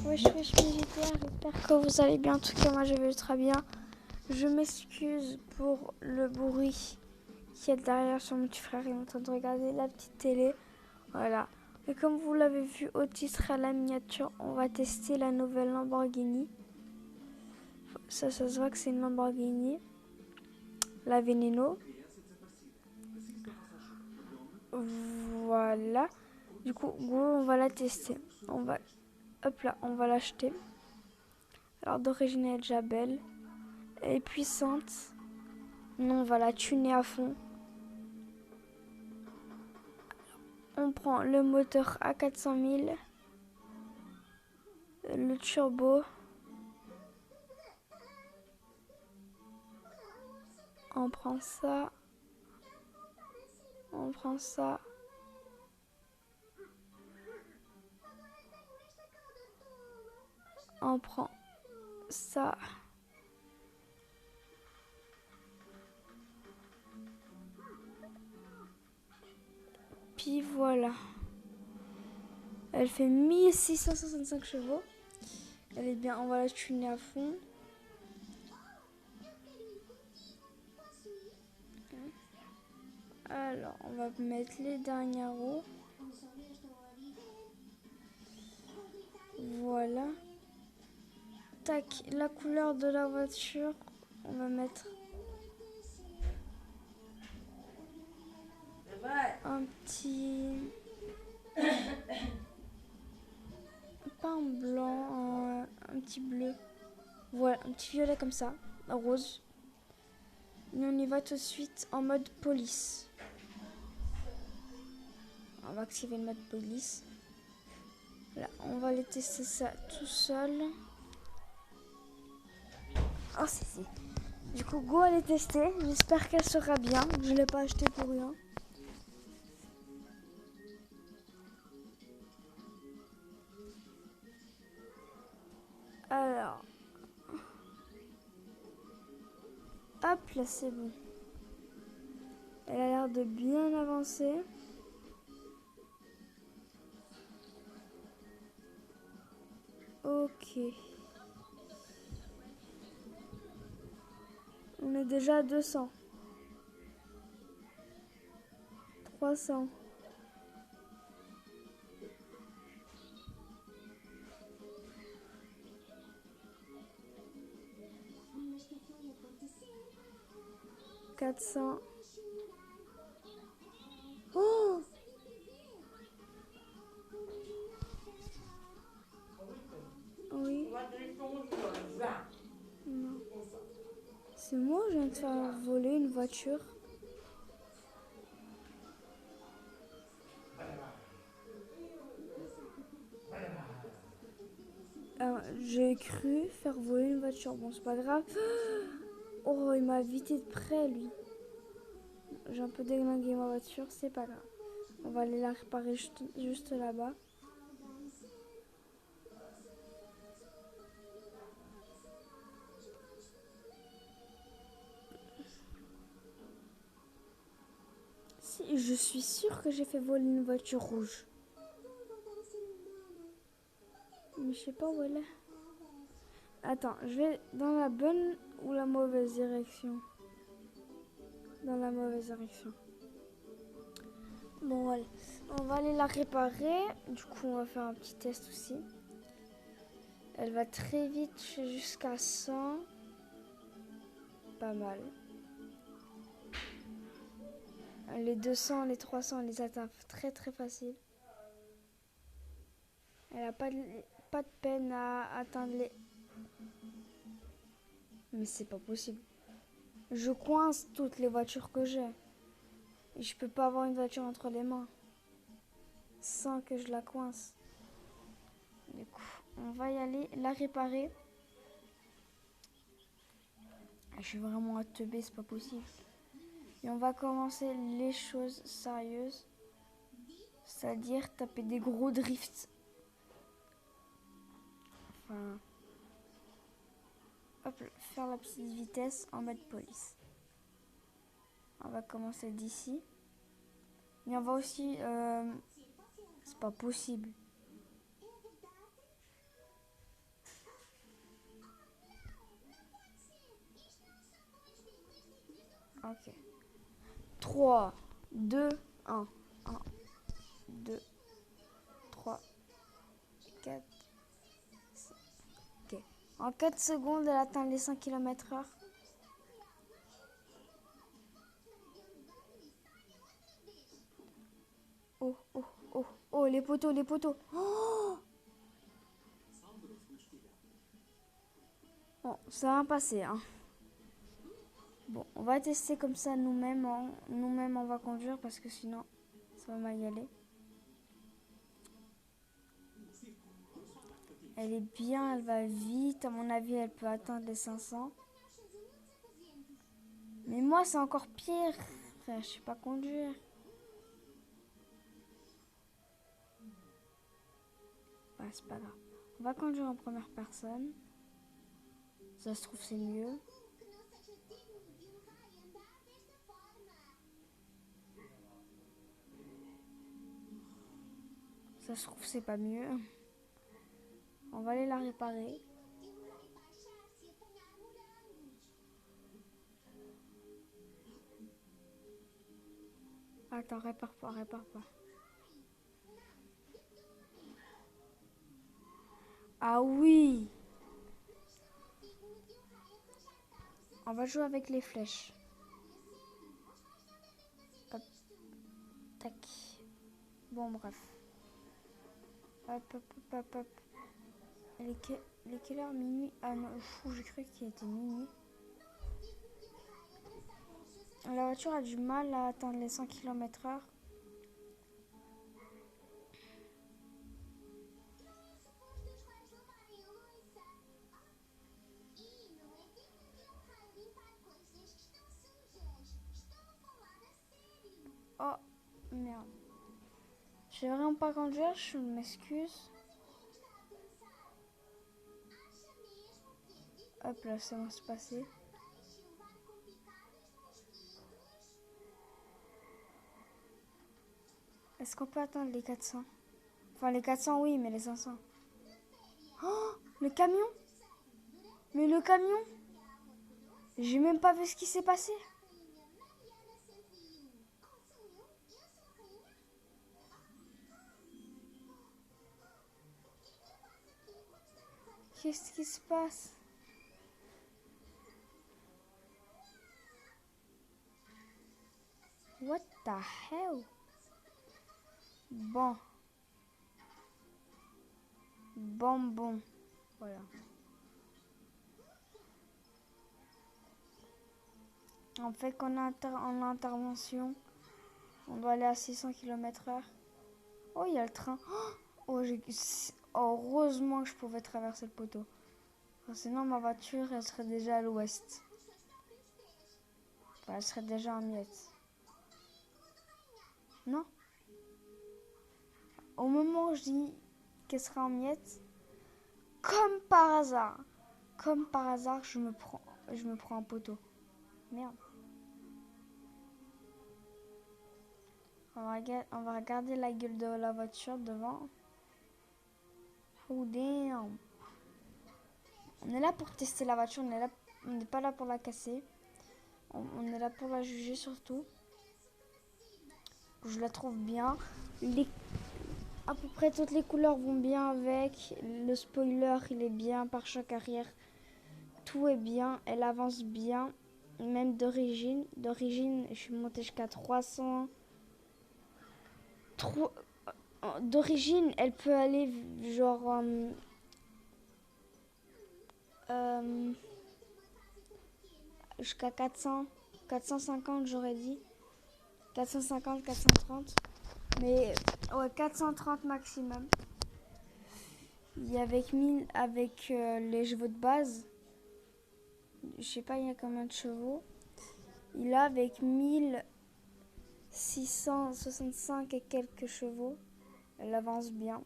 Wesh militaire, j'espère que vous allez bien. En tout cas, moi je vais très bien. Je m'excuse pour le bruit qui est derrière sur mon petit frère. Il est en train de regarder la petite télé. Voilà. Et comme vous l'avez vu au titre à la miniature, on va tester la nouvelle Lamborghini. Ça se voit que c'est une Lamborghini. La Veneno. Voilà. Du coup, on va la tester. Hop là, on va l'acheter. Alors d'origine elle est déjà belle. Elle est puissante. Non, on va la tuner à fond. On prend le moteur à 400 000. Le turbo. On prend ça. On prend ça. On prend ça. Puis voilà. Elle fait 1665 chevaux. Elle est bien, on va la tuner à fond. Alors, on va mettre les dernières roues. Voilà. Tac, la couleur de la voiture, on va mettre un petit... Pas un blanc, un petit bleu. Voilà, un petit violet comme ça, un rose. Et on y va tout de suite en mode police. On va activer le mode police. Là, on va aller tester ça tout seul. Oh, si. Du coup, go aller tester. J'espère qu'elle sera bien. Je ne l'ai pas acheté pour rien. Alors. Hop, là, c'est bon. Elle a l'air de bien avancer. Ok. On est déjà à 200. 300. 400. Oh! Oui. Non. C'est moi, je viens de faire voler une voiture. J'ai cru faire voler une voiture. Bon, c'est pas grave. Oh, il m'a évité de près, lui. J'ai un peu déglingué ma voiture, c'est pas grave. On va aller la réparer juste là-bas. Si, je suis sûre que j'ai fait voler une voiture rouge. Mais je sais pas où elle est. Attends, je vais dans la bonne ou la mauvaise direction? Dans la mauvaise direction. Bon, allez. On va aller la réparer. Du coup, on va faire un petit test aussi. Elle va très vite jusqu'à 100. Pas mal. Les 200, les 300, elle les atteint très très facile. Elle n'a pas de peine à atteindre les... Mais c'est pas possible. Je coince toutes les voitures que j'ai. Et je peux pas avoir une voiture entre les mains sans que je la coince. Du coup, on va y aller la réparer. Je suis vraiment à teubé, c'est pas possible. Et on va commencer les choses sérieuses. C'est-à-dire taper des gros drifts. Enfin... Hop, faire la petite vitesse en mode police. On va commencer d'ici. Et on va aussi... c'est pas possible. Ok. 3, 2, 1. 1, 2, 3, 4. Ok. En 4 secondes, elle atteint les 100 km/h. Oh, oh, oh, oh, les poteaux, les poteaux. Oh, bon, ça va passer, hein. Bon, on va tester comme ça nous-mêmes. Nous-mêmes, on va conduire parce que sinon, ça va mal y aller. Elle est bien, elle va vite. À mon avis, elle peut atteindre les 500. Mais moi, c'est encore pire. Frère, je sais pas conduire. Bah, c'est pas grave. On va conduire en première personne. Ça se trouve, c'est mieux. Ça se trouve, c'est pas mieux. On va aller la réparer. Attends, répare pas, répare pas. Ah oui! On va jouer avec les flèches. Hop, tac. Bon, bref. Hop, hop, hop, hop, hop. Il est quelle heure? Minuit? Ah non, fou, j'ai cru qu'il était minuit. La voiture a du mal à atteindre les 100 km/h. Oh, merde. Je sais vraiment pas conduire, je m'excuse. Hop là, ça va se passer. Est-ce qu'on peut atteindre les 400? Enfin, les 400, oui, mais les 500. Oh, le camion? Mais le camion? J'ai même pas vu ce qui s'est passé. Qu'est-ce qui se passe? What the hell? Bon. Bon. Voilà. En fait, qu'on a en intervention, on doit aller à 600 km/h. Oh, il y a le train. Oh, heureusement que je pouvais traverser le poteau. Sinon, ma voiture, elle serait déjà à l'ouest. Enfin, elle serait déjà en miettes. Non? Au moment où je dis qu'elle sera en miettes, comme par hasard, je me prends un poteau. Merde. On va regarder la gueule de la voiture devant. Oh damn. On est là pour tester la voiture, on n'est pas là pour la casser. On est là pour la juger surtout. Je la trouve bien. À peu près toutes les couleurs vont bien avec. Le spoiler, il est bien. Pare-choc arrière, tout est bien. Elle avance bien. Même d'origine. D'origine, je suis montée jusqu'à 300. D'origine, elle peut aller genre... jusqu'à 400. 450, j'aurais dit. 450, 430. Mais ouais, 430 maximum. Il y a avec 1000 avec les chevaux de base. Je sais pas, il y a combien de chevaux. Il a avec 1665 et quelques chevaux. Elle avance bien.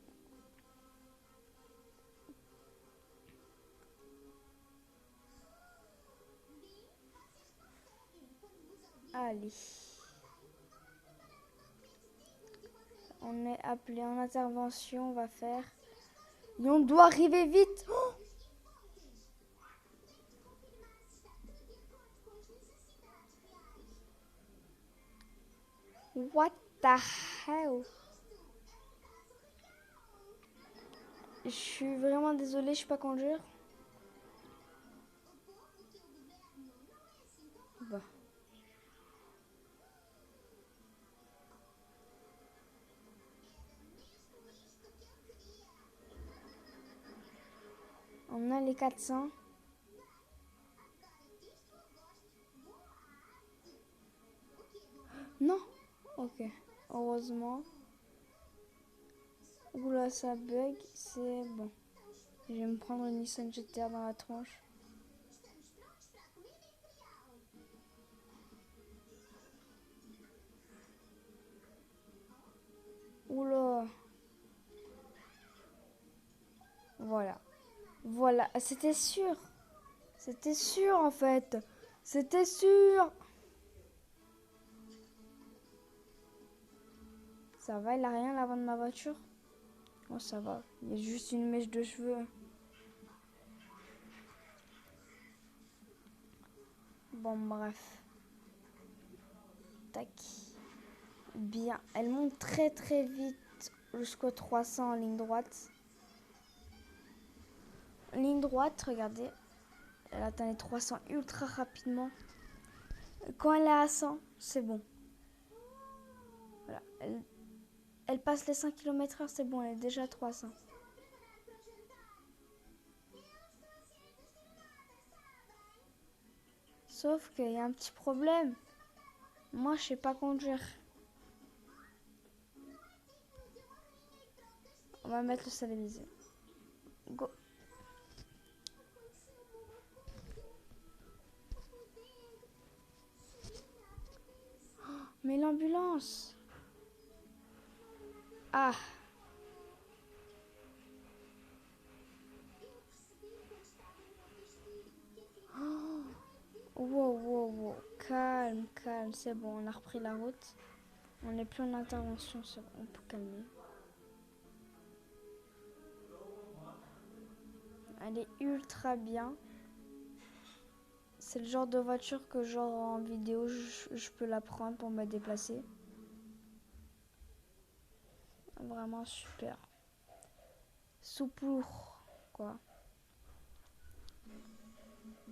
Allez. On est appelé en intervention, on va faire. Et on doit arriver vite. Oh, What the hell? Je suis vraiment désolée, je sais pas conduire. Bah. On a les 400. Non. Ok. Heureusement. Oula, ça bug. C'est bon. Je vais me prendre une Nissan GTR dans la tronche. Oula. Voilà. Voilà. C'était sûr. C'était sûr en fait. C'était sûr. Ça va, il a rien l'avant de ma voiture? Oh, ça va. Il y a juste une mèche de cheveux. Bon, bref. Tac. Bien. Elle monte très très vite jusqu'au 300 en ligne droite. Ligne droite, regardez. Elle atteint les 300 ultra rapidement. Quand elle est à 100, c'est bon. Voilà. Elle passe les 5 km/h, c'est bon. Elle est déjà à 300. Sauf qu'il y a un petit problème. Moi, je sais pas conduire. On va mettre le stabilisé. Go. Mais l'ambulance. Ah. Wow, wow, wow. Calme, calme. C'est bon, on a repris la route. On n'est plus en intervention, c'est bon, on peut calmer. Elle est ultra bien. C'est le genre de voiture que genre en vidéo, je peux la prendre pour me déplacer. Vraiment super. Souple, quoi.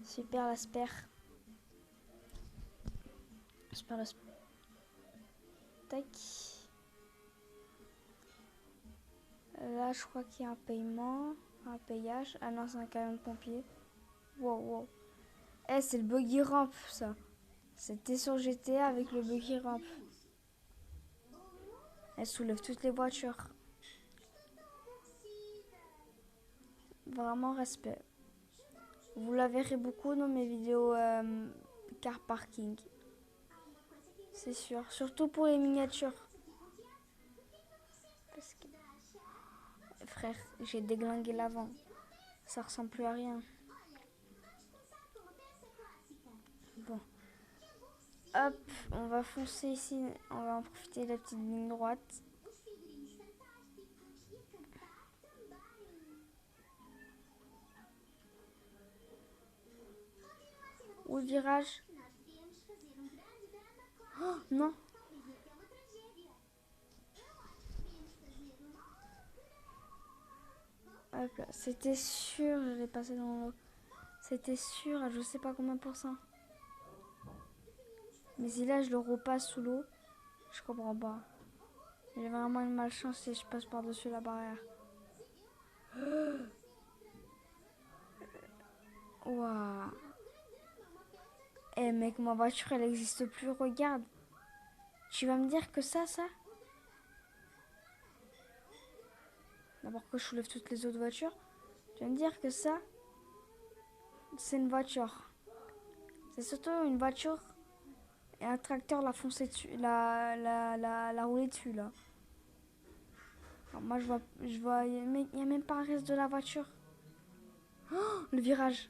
Super l'asper. Super l'asper. Tac. Là, je crois qu'il y a un paiement, un payage. Ah non, c'est un camion de pompier. Wow, wow. Eh, c'est le buggy ramp, ça. C'était sur GTA avec le buggy ramp. Elle soulève toutes les voitures. Vraiment respect. Vous la verrez beaucoup dans mes vidéos car parking. C'est sûr. Surtout pour les miniatures. Parce que... Frère, j'ai déglingué l'avant. Ça ressemble plus à rien. Bon. Hop, on va foncer ici. On va en profiter de la petite ligne droite. Où le virage? Oh, non. Hop là. C'était sûr, je l'ai passé dans l'eau. C'était sûr, je sais pas combien pour cent. Mais si là je le repasse sous l'eau, je comprends pas. J'ai vraiment une malchance si je passe par-dessus la barrière. Waouh. Eh mec, ma voiture elle existe plus, regarde. Tu vas me dire que ça D'abord que je soulève toutes les autres voitures. Tu vas me dire que ça, c'est une voiture. C'est surtout une voiture et un tracteur l'a foncé dessus, l'a roulé dessus là. Alors moi je vois, il n'y a même pas un reste de la voiture. Oh, le virage.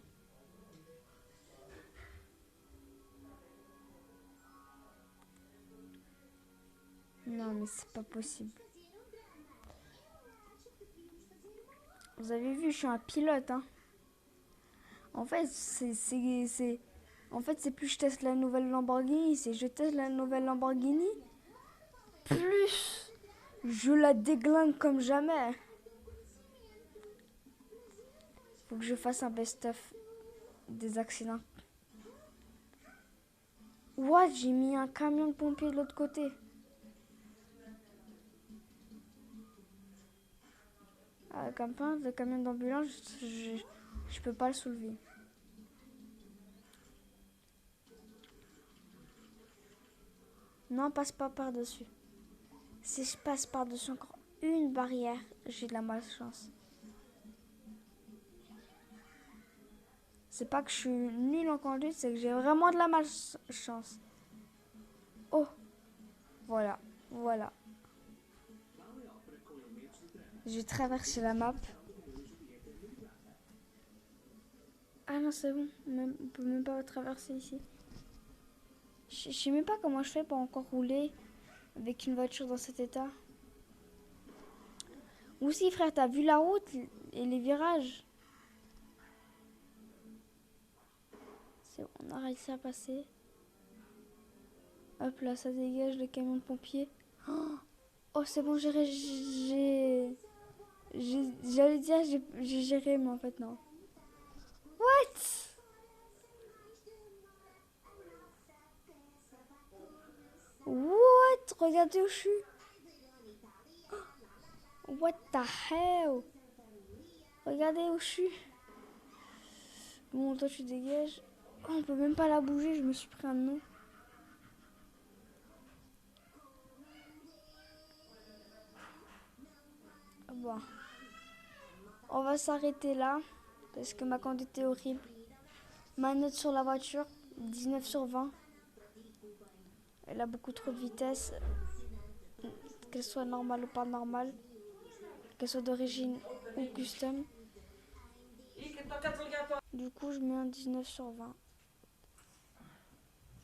Non mais c'est pas possible. Vous avez vu, je suis un pilote, hein. En fait, en fait, c'est plus je teste la nouvelle Lamborghini, c'est je teste la nouvelle Lamborghini. plus je la déglingue comme jamais. Faut que je fasse un best-of des accidents. What? J'ai mis un camion de pompiers de l'autre côté. Comme pas, le camion d'ambulance, je peux pas le soulever. Non, passe pas par-dessus. Si je passe par-dessus encore une barrière, j'ai de la malchance. C'est pas que je suis nulle en conduite, c'est que j'ai vraiment de la malchance. Oh, voilà, voilà. J'ai traversé la map. Ah non, c'est bon, on peut même pas traverser ici. Je sais même pas comment je fais pour encore rouler avec une voiture dans cet état. Ou si, frère, t'as vu la route et les virages? C'est bon, on a réussi à passer. Hop là, ça dégage le camion de pompiers. Oh, c'est bon, j'allais dire j'ai géré, mais en fait non. What? What? Regardez où je suis. What the hell? Regardez où je suis. Bon, toi tu dégages. Oh, on peut même pas la bouger, je me suis pris un nom. Bon. On va s'arrêter là. Parce que ma conduite est horrible. Ma note sur la voiture, 19 sur 20. Elle a beaucoup trop de vitesse. Qu'elle soit normale ou pas normale. Qu'elle soit d'origine ou custom. Du coup, je mets un 19 sur 20.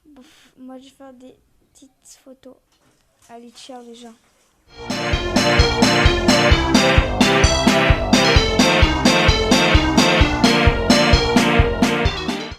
Bouf, moi, je vais faire des petites photos. Allez, ciao les gens.